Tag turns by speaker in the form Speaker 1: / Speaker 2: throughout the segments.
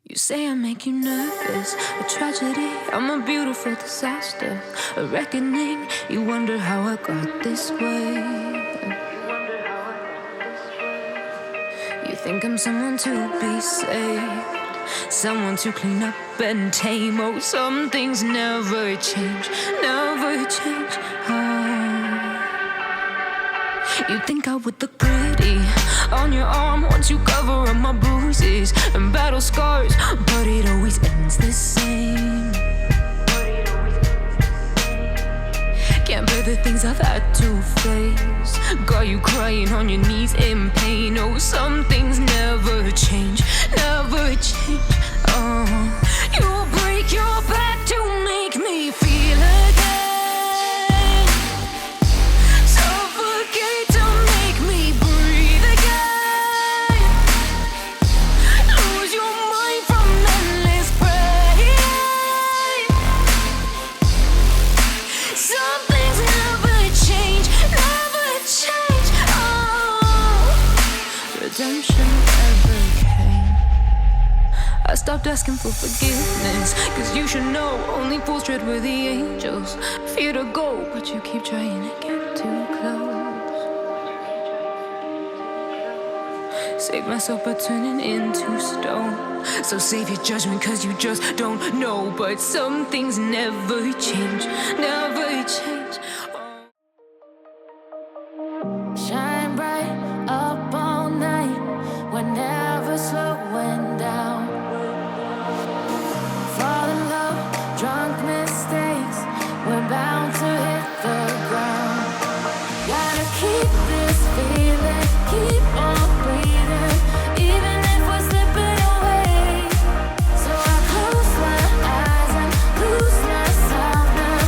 Speaker 1: You say I make you nervous, a tragedy, I'm a beautiful disaster, a reckoning, you wonder how I got this way. You think I'm someone to be saved, someone to clean up and tame. Oh, some things never change, never change. You think I would look pretty on your arm once you cover up my bruises and battle scars, but it always ends the same. Can't bear the things I've had to face, got you crying on your knees in pain. Oh, some things never change, never change. You'll break your back to make me feel again, suffocate to make me breathe again, lose your mind from endless pain. Some things never change, never change. Redemption never came. I stopped asking for forgiveness, cause you should know only fools tread where the angels fear to go, but you keep trying to get too close. Save myself by turning into stone, so save your judgment cause you just don't know. But some things never change, never change.
Speaker 2: Shine bright up all night, we're never slowing down. Fall in love, drunk mistakes, we're bound to hit the ground. Gotta keep this feeling, keep on breathing, even if we're slipping away. So I close my eyes and lose myself now,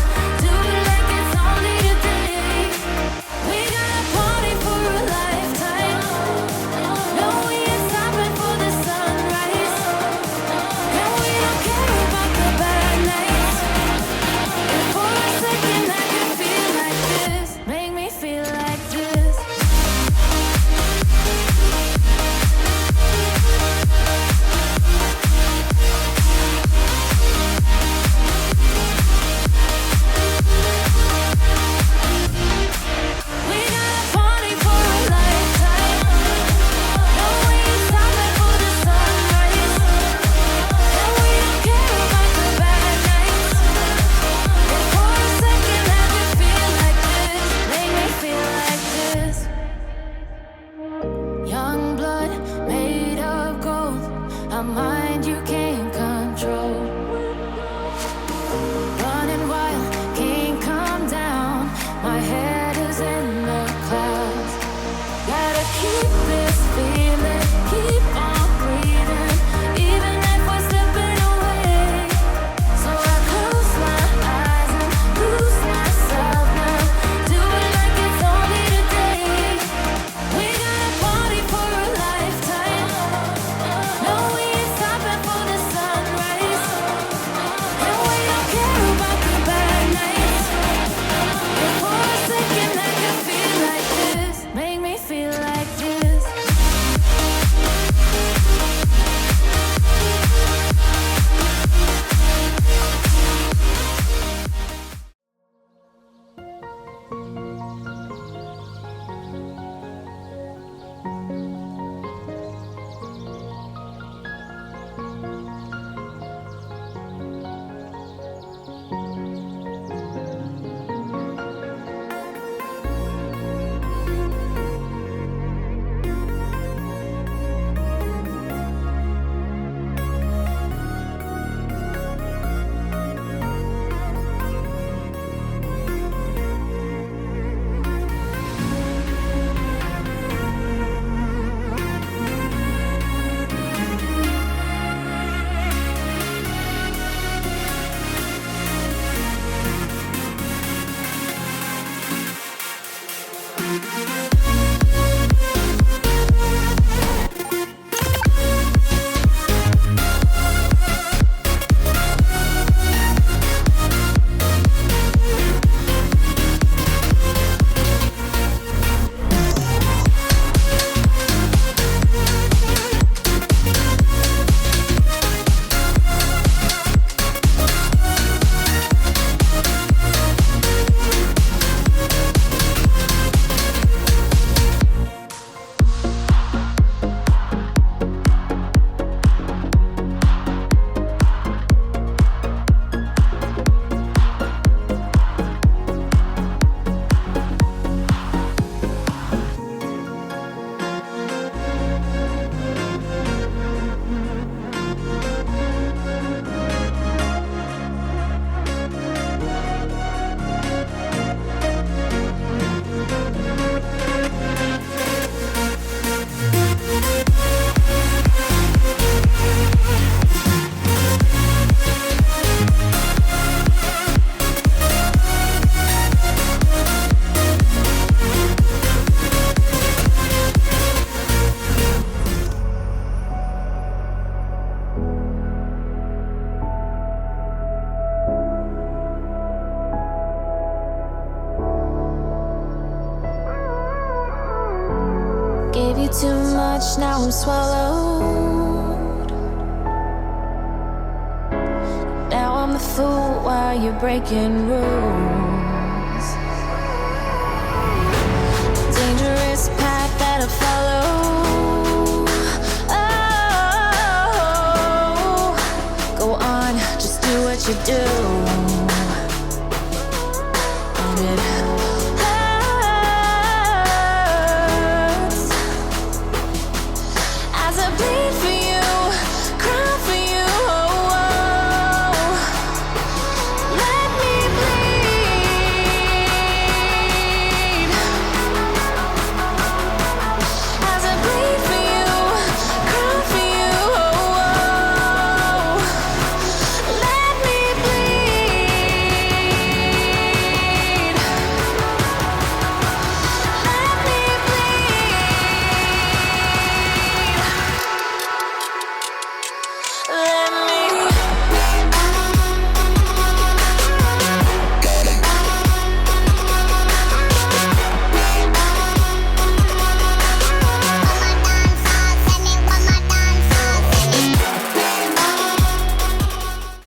Speaker 2: do it like it's only today. We got a party for a lifetime, no, we ain't stopping for the sunrise, and we don't care about the bad nights. If for a second I can feel like this, make me feel like this. We got a party for a lifetime, no, we ain't stopping for the sunrise, and we don't care about the bad nights. If for a second I can feel like this, make me feel like this. Young blood made of gold, a mind you can't control. Running wild, can't come down, my head is in the clouds. Gotta keep this feeling, keep on breathing, even if we're slipping away. So I close my eyes and lose myself now, do it like it's only today. We got a party for a lifetime, no, we ain't stopping for the much, now I'm swallowed. Now I'm the fool while you're breaking rules. Dangerous path that I follow. Oh, go on, just do what you do.